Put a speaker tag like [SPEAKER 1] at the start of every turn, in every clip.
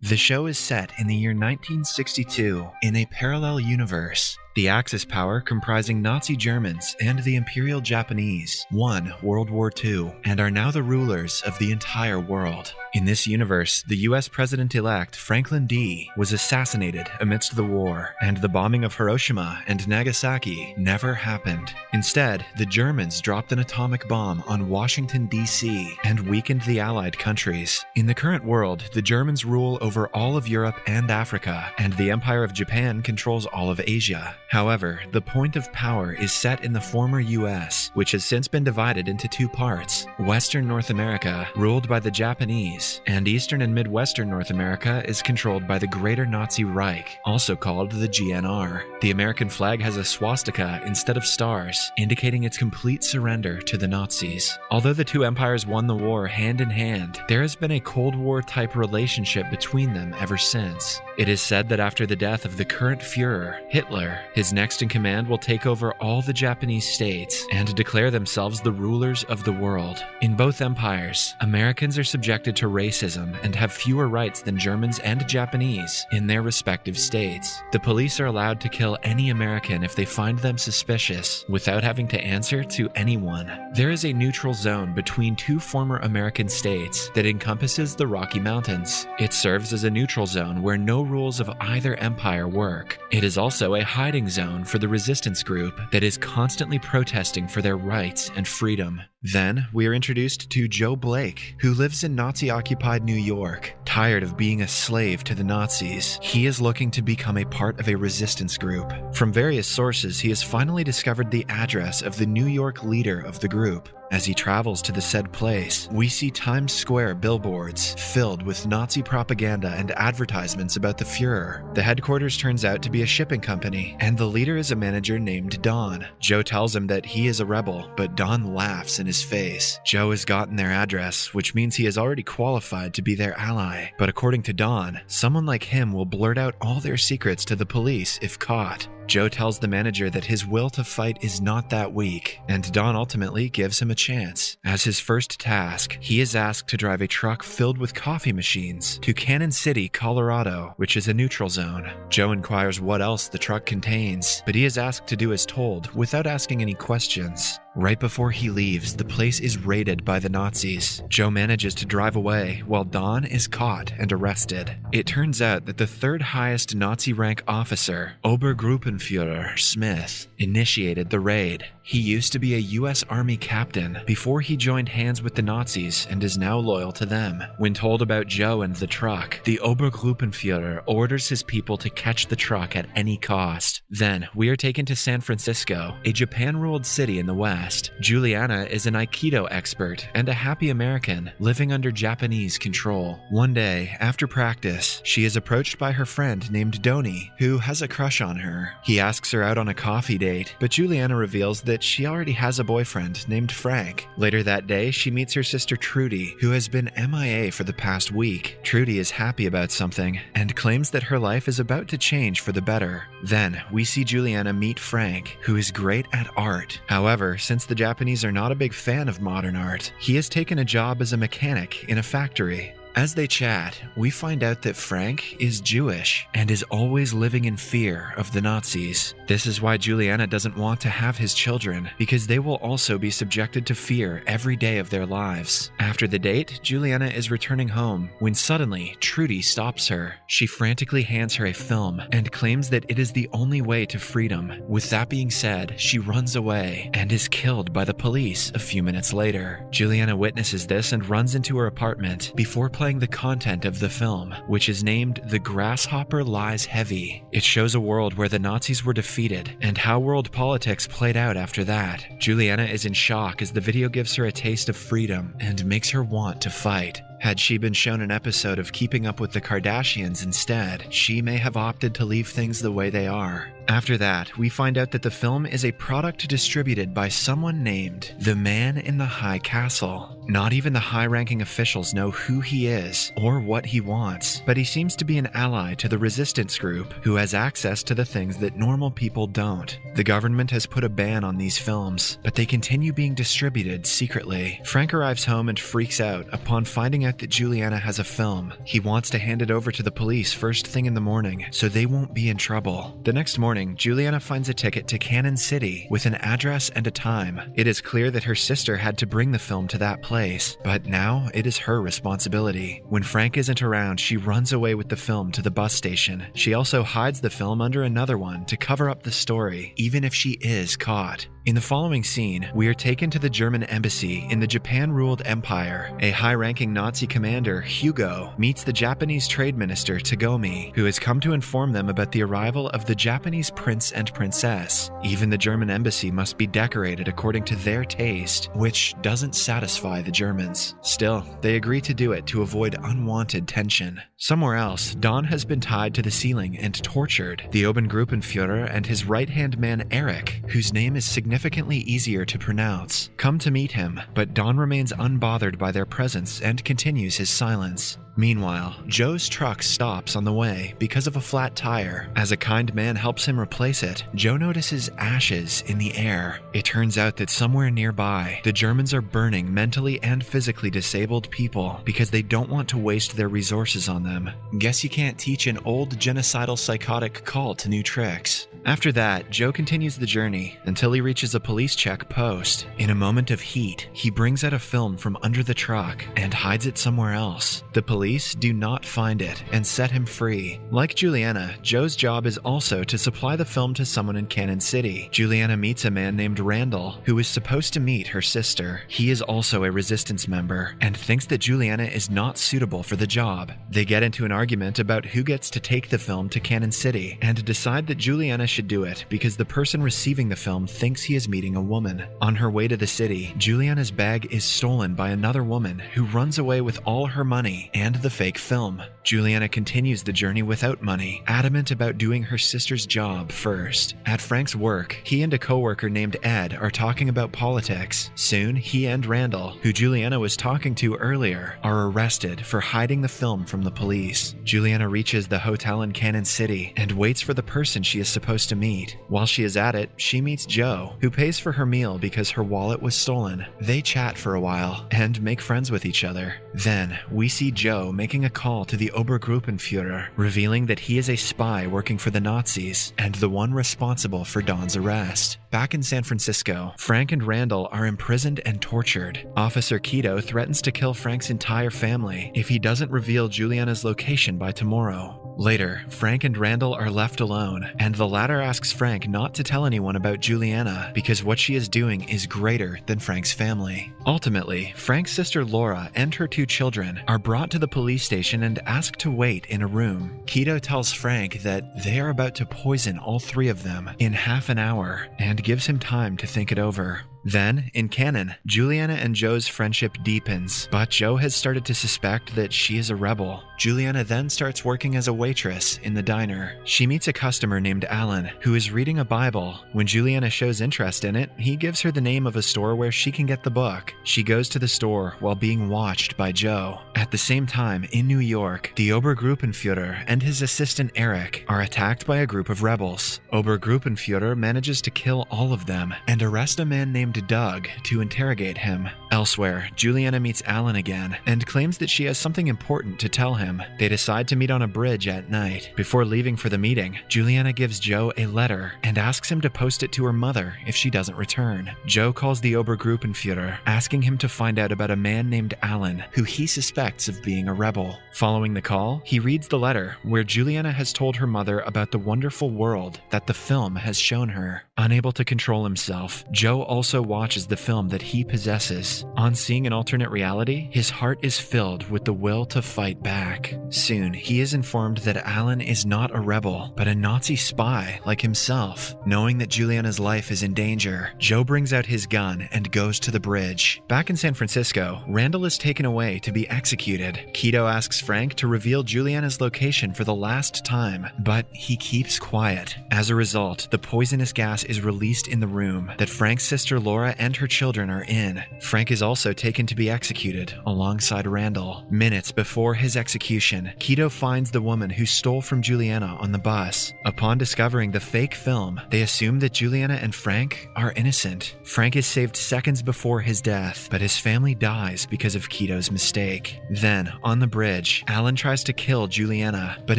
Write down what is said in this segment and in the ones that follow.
[SPEAKER 1] The show is set in the year 1962 in a parallel universe. The Axis power comprising Nazi Germans and the Imperial Japanese won World War II and are now the rulers of the entire world. In this universe, the US President-elect Franklin D. was assassinated amidst the war, and the bombing of Hiroshima and Nagasaki never happened. Instead, the Germans dropped an atomic bomb on Washington, D.C. and weakened the Allied countries. In the current world, the Germans rule over all of Europe and Africa, and the Empire of Japan controls all of Asia. However, the point of power is set in the former US, which has since been divided into two parts. Western North America, ruled by the Japanese, and Eastern and Midwestern North America is controlled by the Greater Nazi Reich, also called the GNR. The American flag has a swastika instead of stars, indicating its complete surrender to the Nazis. Although the two empires won the war hand in hand, there has been a Cold War-type relationship between them ever since. It is said that after the death of the current Führer, Hitler, his next in command will take over all the Japanese states and declare themselves the rulers of the world. In both empires, Americans are subjected to racism and have fewer rights than Germans and Japanese in their respective states. The police are allowed to kill any American if they find them suspicious, without having to answer to anyone. There is a neutral zone between two former American states that encompasses the Rocky Mountains. It serves as a neutral zone where no rules of either empire work. It is also a hiding zone for the resistance group that is constantly protesting for their rights and freedom. Then, we are introduced to Joe Blake, who lives in Nazi-occupied New York. Tired of being a slave to the Nazis, he is looking to become a part of a resistance group. From various sources, he has finally discovered the address of the New York leader of the group. As he travels to the said place, we see Times Square billboards filled with Nazi propaganda and advertisements about the Führer. The headquarters turns out to be a shipping company, and the leader is a manager named Don. Joe tells him that he is a rebel, but Don laughs in his face. Joe has gotten their address, which means he is already qualified to be their ally. But according to Don, someone like him will blurt out all their secrets to the police if caught. Joe tells the manager that his will to fight is not that weak, and Don ultimately gives him a chance. As his first task, he is asked to drive a truck filled with coffee machines to Cannon City, Colorado, which is a neutral zone. Joe inquires what else the truck contains, but he is asked to do as told without asking any questions. Right before he leaves, the place is raided by the Nazis. Joe manages to drive away, while Don is caught and arrested. It turns out that the third highest Nazi rank officer, Obergruppenführer Smith, initiated the raid. He used to be a US Army captain before he joined hands with the Nazis and is now loyal to them. When told about Joe and the truck, the Obergruppenführer orders his people to catch the truck at any cost. Then, we are taken to San Francisco, a Japan-ruled city in the West. Juliana is an Aikido expert and a happy American living under Japanese control. One day, after practice, she is approached by her friend named Doni, who has a crush on her. He asks her out on a coffee date, but Juliana reveals that she already has a boyfriend named Frank. Later that day, she meets her sister Trudy, who has been MIA for the past week. Trudy is happy about something and claims that her life is about to change for the better. Then, we see Juliana meet Frank, who is great at art. However, since the Japanese are not a big fan of modern art, he has taken a job as a mechanic in a factory. As they chat, we find out that Frank is Jewish and is always living in fear of the Nazis. This is why Juliana doesn't want to have his children, because they will also be subjected to fear every day of their lives. After the date, Juliana is returning home when suddenly Trudy stops her. She frantically hands her a film and claims that it is the only way to freedom. With that being said, she runs away and is killed by the police a few minutes later. Juliana witnesses this and runs into her apartment before playing the content of the film, which is named The Grasshopper Lies Heavy. It shows a world where the Nazis were defeated and how world politics played out after that. Juliana is in shock as the video gives her a taste of freedom and makes her want to fight. Had she been shown an episode of Keeping Up with the Kardashians instead, she may have opted to leave things the way they are. After that, we find out that the film is a product distributed by someone named the Man in the High Castle. Not even the high-ranking officials know who he is or what he wants, but he seems to be an ally to the resistance group who has access to the things that normal people don't. The government has put a ban on these films, but they continue being distributed secretly. Frank arrives home and freaks out upon finding out that Juliana has a film. He wants to hand it over to the police first thing in the morning so they won't be in trouble. The next morning, Juliana finds a ticket to Cannon City with an address and a time. It is clear that her sister had to bring the film to that place, but now it is her responsibility. When Frank isn't around, she runs away with the film to the bus station. She also hides the film under another one to cover up the story, even if she is caught. In the following scene, we are taken to the German embassy in the Japan-ruled empire. A high-ranking Nazi commander, Hugo, meets the Japanese trade minister, Tagomi, who has come to inform them about the arrival of the Japanese prince and princess. Even the German embassy must be decorated according to their taste, which doesn't satisfy the Germans. Still, they agree to do it to avoid unwanted tension. Somewhere else, Don has been tied to the ceiling and tortured. The Obergruppenführer and his right-hand man Eric, whose name is significantly easier to pronounce, come to meet him, but Don remains unbothered by their presence and continues his silence. Meanwhile, Joe's truck stops on the way because of a flat tire. As a kind man helps him replace it, Joe notices ashes in the air. It turns out that somewhere nearby, the Germans are burning mentally and physically disabled people because they don't want to waste their resources on them. Guess you can't teach an old genocidal psychotic cult new tricks. After that, Joe continues the journey until he reaches a police check post. In a moment of heat, he brings out a film from under the truck and hides it somewhere else. The police do not find it and set him free. Like Juliana, Joe's job is also to supply the film to someone in Cannon City. Juliana meets a man named Randall, who is supposed to meet her sister. He is also a resistance member and thinks that Juliana is not suitable for the job. They get into an argument about who gets to take the film to Cannon City and decide that Juliana should do it because the person receiving the film thinks he is meeting a woman. On her way to the city, Juliana's bag is stolen by another woman who runs away with all her money and the fake film. Juliana continues the journey without money, adamant about doing her sister's job first. At Frank's work, he and a coworker named Ed are talking about politics. Soon, he and Randall, who Juliana was talking to earlier, are arrested for hiding the film from the police. Juliana reaches the hotel in Cannon City and waits for the person she is supposed to meet. While she is at it, she meets Joe, who pays for her meal because her wallet was stolen. They chat for a while and make friends with each other. Then, we see Joe making a call to the Obergruppenführer, revealing that he is a spy working for the Nazis and the one responsible for Don's arrest. Back in San Francisco, Frank and Randall are imprisoned and tortured. Officer Keto threatens to kill Frank's entire family if he doesn't reveal Juliana's location by tomorrow. Later, Frank and Randall are left alone, and the latter asks Frank not to tell anyone about Juliana because what she is doing is greater than Frank's family. Ultimately, Frank's sister Laura and her two children are brought to the police station and asked to wait in a room. Keto tells Frank that they are about to poison all three of them in half an hour and gives him time to think it over. Then, in Cannon, Juliana and Joe's friendship deepens, but Joe has started to suspect that she is a rebel. Juliana then starts working as a waitress in the diner. She meets a customer named Alan, who is reading a Bible. When Juliana shows interest in it, he gives her the name of a store where she can get the book. She goes to the store while being watched by Joe. At the same time, in New York, the Obergruppenführer and his assistant Eric are attacked by a group of rebels. Obergruppenführer manages to kill all of them and arrest a man named Doug to interrogate him. Elsewhere, Juliana meets Alan again and claims that she has something important to tell him. They decide to meet on a bridge at night. Before leaving for the meeting, Juliana gives Joe a letter and asks him to post it to her mother if she doesn't return. Joe calls the Obergruppenführer, asking him to find out about a man named Alan, who he suspects of being a rebel. Following the call, he reads the letter where Juliana has told her mother about the wonderful world that the film has shown her. Unable to control himself, Joe also watches the film that he possesses. On seeing an alternate reality, his heart is filled with the will to fight back. Soon, he is informed that Alan is not a rebel, but a Nazi spy like himself. Knowing that Juliana's life is in danger, Joe brings out his gun and goes to the bridge. Back in San Francisco, Randall is taken away to be executed. Keto asks Frank to reveal Juliana's location for the last time, but he keeps quiet. As a result, the poisonous gas is released in the room that Frank's sister Laura and her children are in. Frank is also taken to be executed alongside Randall. Minutes before his execution, Keto finds the woman who stole from Juliana on the bus. Upon discovering the fake film, they assume that Juliana and Frank are innocent. Frank is saved seconds before his death, but his family dies because of Keto's mistake. Then, on the bridge, Alan tries to kill Juliana, but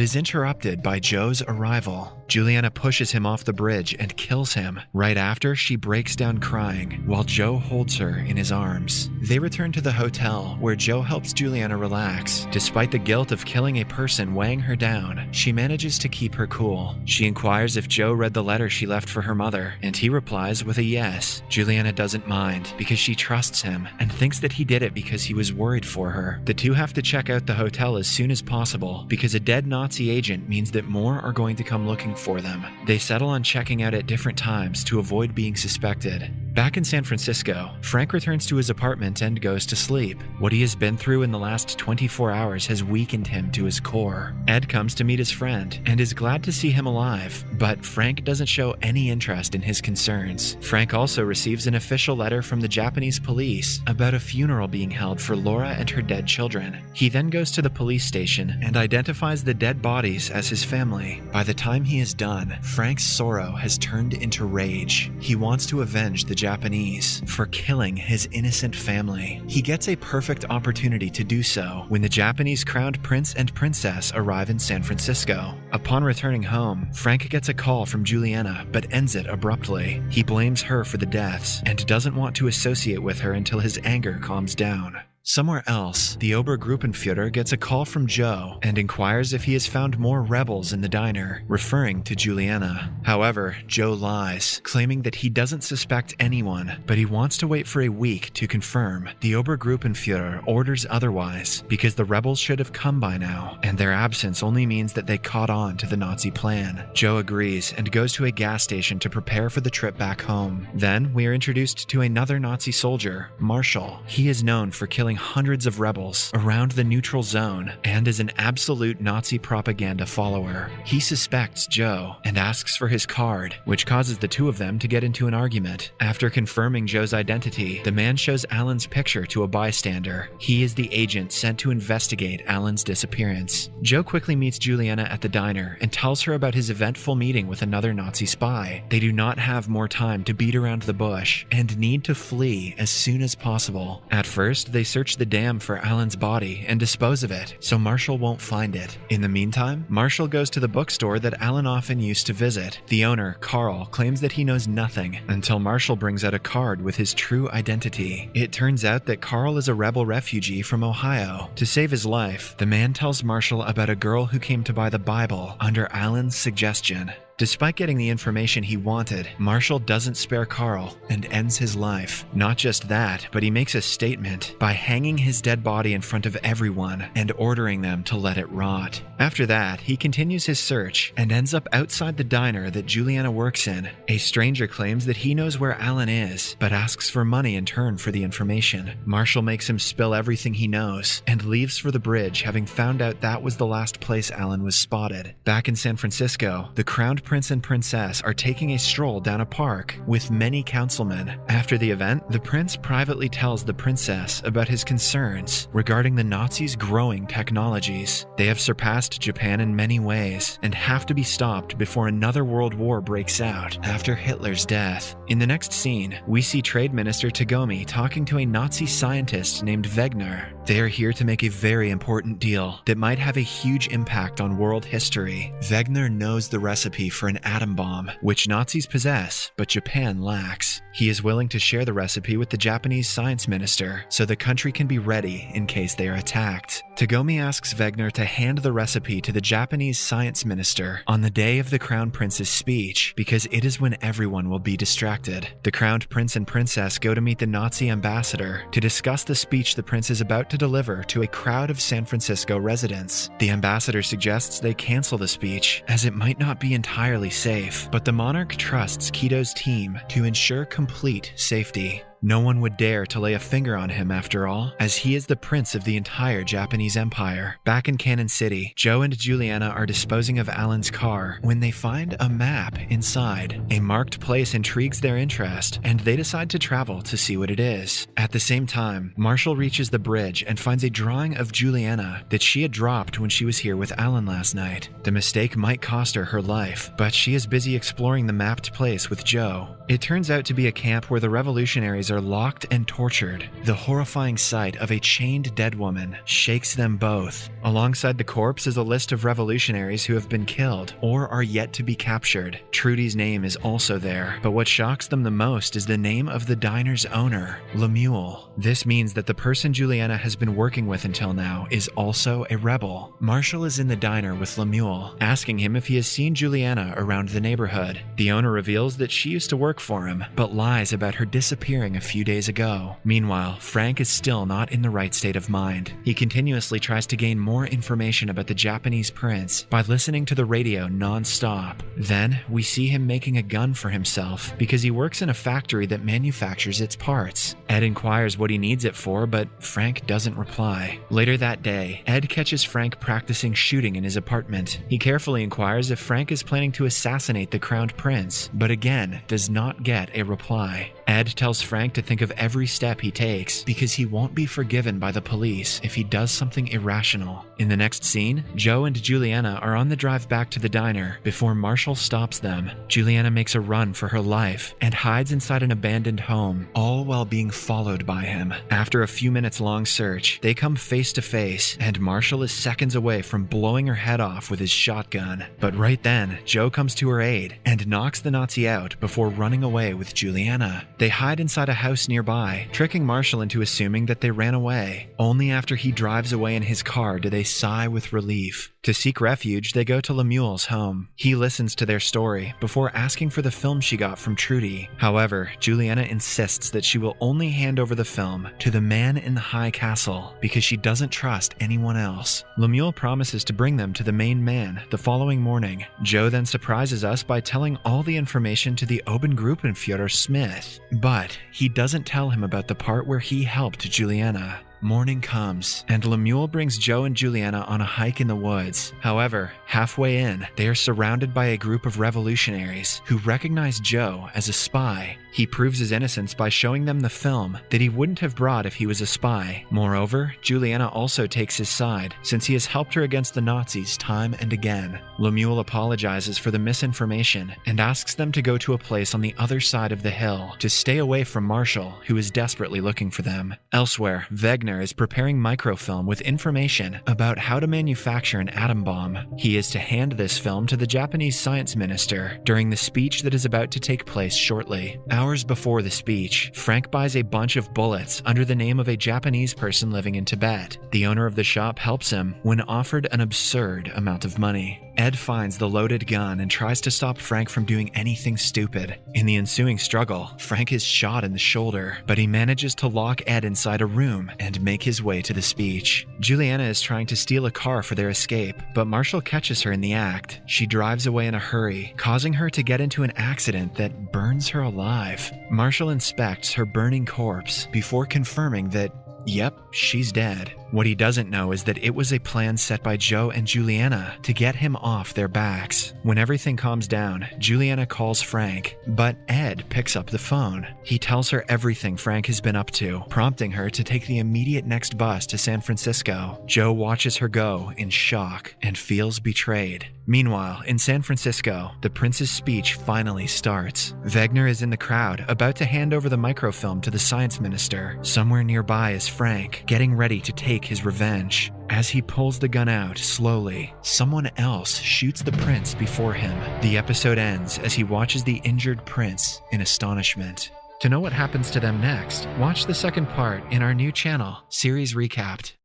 [SPEAKER 1] is interrupted by Joe's arrival. Juliana pushes him off the bridge and kills him. Right after, she breaks down crying, while Joe holds her in his arms. They return to the hotel, where Joe helps Juliana relax. Despite the guilt of killing a person weighing her down, she manages to keep her cool. She inquires if Joe read the letter she left for her mother, and he replies with a yes. Juliana doesn't mind, because she trusts him, and thinks that he did it because he was worried for her. The two have to check out the hotel as soon as possible, because a dead Nazi agent means that more are going to come looking for them. They settle on checking out at different times to avoid being suspected. Back in San Francisco, Frank returns to his apartment and goes to sleep. What he has been through in the last 24 hours has weakened him to his core. Ed comes to meet his friend and is glad to see him alive, but Frank doesn't show any interest in his concerns. Frank also receives an official letter from the Japanese police about a funeral being held for Laura and her dead children. He then goes to the police station and identifies the dead bodies as his family. By the time he is done, Frank's sorrow has turned into rage. He wants to avenge the Japanese for killing his innocent family. He gets a perfect opportunity to do so when the Japanese crowned prince and princess arrive in San Francisco. Upon returning home, Frank gets a call from Juliana but ends it abruptly. He blames her for the deaths and doesn't want to associate with her until his anger calms down. Somewhere else, the Obergruppenführer gets a call from Joe and inquires if he has found more rebels in the diner, referring to Juliana. However, Joe lies, claiming that he doesn't suspect anyone, but he wants to wait for a week to confirm. The Obergruppenführer orders otherwise, because the rebels should have come by now, and their absence only means that they caught on to the Nazi plan. Joe agrees and goes to a gas station to prepare for the trip back home. Then, we are introduced to another Nazi soldier, Marshall. He is known for killing hundreds of rebels around the neutral zone and is an absolute Nazi propaganda follower. He suspects Joe and asks for his card, which causes the two of them to get into an argument. After confirming Joe's identity, the man shows Alan's picture to a bystander. He is the agent sent to investigate Alan's disappearance. Joe quickly meets Juliana at the diner and tells her about his eventful meeting with another Nazi spy. They do not have more time to beat around the bush and need to flee as soon as possible. At first, they search the dam for Alan's body and dispose of it, so Marshall won't find it. In the meantime, Marshall goes to the bookstore that Alan often used to visit. The owner, Carl, claims that he knows nothing until Marshall brings out a card with his true identity. It turns out that Carl is a rebel refugee from Ohio. To save his life, the man tells Marshall about a girl who came to buy the Bible under Alan's suggestion. Despite getting the information he wanted, Marshall doesn't spare Carl and ends his life. Not just that, but he makes a statement by hanging his dead body in front of everyone and ordering them to let it rot. After that, he continues his search and ends up outside the diner that Juliana works in. A stranger claims that he knows where Alan is, but asks for money in turn for the information. Marshall makes him spill everything he knows and leaves for the bridge, having found out that was the last place Alan was spotted. Back in San Francisco, the crowned prince and princess are taking a stroll down a park with many councilmen. After the event, the prince privately tells the princess about his concerns regarding the Nazis' growing technologies. They have surpassed Japan in many ways and have to be stopped before another world war breaks out after Hitler's death. In the next scene, we see Trade Minister Tagomi talking to a Nazi scientist named Wegener. They are here to make a very important deal that might have a huge impact on world history. Wegener knows the recipe for an atom bomb, which Nazis possess, but Japan lacks. He is willing to share the recipe with the Japanese science minister so the country can be ready in case they are attacked. Tagomi asks Wegener to hand the recipe to the Japanese science minister on the day of the Crown Prince's speech because it is when everyone will be distracted. The Crowned Prince and Princess go to meet the Nazi ambassador to discuss the speech the prince is about to deliver to a crowd of San Francisco residents. The ambassador suggests they cancel the speech as it might not be entirely safe, but the monarch trusts Kido's team to ensure complete safety. No one would dare to lay a finger on him after all, as he is the prince of the entire Japanese empire. Back in Cannon City, Joe and Juliana are disposing of Alan's car when they find a map inside. A marked place intrigues their interest, and they decide to travel to see what it is. At the same time, Marshall reaches the bridge and finds a drawing of Juliana that she had dropped when she was here with Alan last night. The mistake might cost her her life, but she is busy exploring the mapped place with Joe. It turns out to be a camp where the revolutionaries are locked and tortured. The horrifying sight of a chained dead woman shakes them both. Alongside the corpse is a list of revolutionaries who have been killed or are yet to be captured. Trudy's name is also there, but what shocks them the most is the name of the diner's owner, Lemuel. This means that the person Juliana has been working with until now is also a rebel. Marshall is in the diner with Lemuel, asking him if he has seen Juliana around the neighborhood. The owner reveals that she used to work for him, but lies about her disappearing a few days ago. Meanwhile, Frank is still not in the right state of mind. He continuously tries to gain more information about the Japanese prince by listening to the radio non-stop. Then, we see him making a gun for himself because he works in a factory that manufactures its parts. Ed inquires what he needs it for, but Frank doesn't reply. Later that day, Ed catches Frank practicing shooting in his apartment. He carefully inquires if Frank is planning to assassinate the crowned prince, but again, does not get a reply. Ed tells Frank to think of every step he takes because he won't be forgiven by the police if he does something irrational. In the next scene, Joe and Juliana are on the drive back to the diner before Marshall stops them. Juliana makes a run for her life and hides inside an abandoned home, all while being followed by him. After a few minutes long search, they come face to face and Marshall is seconds away from blowing her head off with his shotgun. But right then, Joe comes to her aid and knocks the Nazi out before running away with Juliana. They hide inside a house nearby, tricking Marshall into assuming that they ran away. Only after he drives away in his car do they sigh with relief. To seek refuge, they go to Lemuel's home. He listens to their story before asking for the film she got from Trudy. However, Juliana insists that she will only hand over the film to the man in the high castle because she doesn't trust anyone else. Lemuel promises to bring them to the main man the following morning. Joe then surprises us by telling all the information to the Obergruppenführer Smith, but he doesn't tell him about the part where he helped Juliana. Morning comes, and Lemuel brings Joe and Juliana on a hike in the woods. However, halfway in, they are surrounded by a group of revolutionaries who recognize Joe as a spy. He proves his innocence by showing them the film that he wouldn't have brought if he was a spy. Moreover, Juliana also takes his side, since he has helped her against the Nazis time and again. Lemuel apologizes for the misinformation and asks them to go to a place on the other side of the hill to stay away from Marshall, who is desperately looking for them. Elsewhere, Wegener is preparing microfilm with information about how to manufacture an atom bomb. He is to hand this film to the Japanese science minister during the speech that is about to take place shortly. Hours before the speech, Frank buys a bunch of bullets under the name of a Japanese person living in Tibet. The owner of the shop helps him when offered an absurd amount of money. Ed finds the loaded gun and tries to stop Frank from doing anything stupid. In the ensuing struggle, Frank is shot in the shoulder, but he manages to lock Ed inside a room and make his way to the speech. Juliana is trying to steal a car for their escape, but Marshall catches her in the act. She drives away in a hurry, causing her to get into an accident that burns her alive. Marshall inspects her burning corpse before confirming that, yep, she's dead. What he doesn't know is that it was a plan set by Joe and Juliana to get him off their backs. When everything calms down, Juliana calls Frank, but Ed picks up the phone. He tells her everything Frank has been up to, prompting her to take the immediate next bus to San Francisco. Joe watches her go in shock and feels betrayed. Meanwhile, in San Francisco, the prince's speech finally starts. Wegener is in the crowd, about to hand over the microfilm to the science minister. Somewhere nearby is Frank, getting ready to take take his revenge. As he pulls the gun out slowly, someone else shoots the prince before him. The episode ends as he watches the injured prince in astonishment. To know what happens to them next, watch the second part in our new channel, Series Recapped.